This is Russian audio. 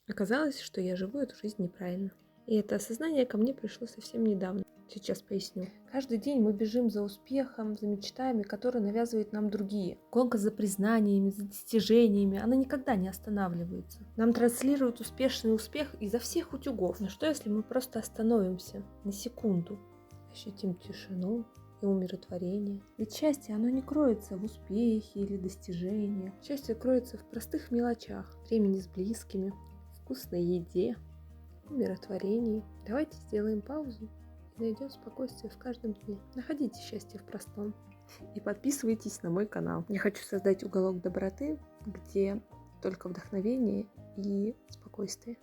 Оказалось, что я живу эту жизнь неправильно. И это осознание ко мне пришло совсем недавно. Сейчас поясню. Каждый день мы бежим за успехом, за мечтами, которые навязывают нам другие. Гонка за признаниями, за достижениями, она никогда не останавливается. Нам транслируют успешный успех изо всех утюгов. Но что, если мы просто остановимся на секунду, ощутим тишину и умиротворение? Ведь счастье, оно не кроется в успехе или достижении. Счастье кроется в простых мелочах. Времени с близкими, вкусной еде, умиротворении. Давайте сделаем паузу и найдем спокойствие в каждом дне. Находите счастье в простом. И подписывайтесь на мой канал. Я хочу создать уголок доброты, где только вдохновение и спокойствие.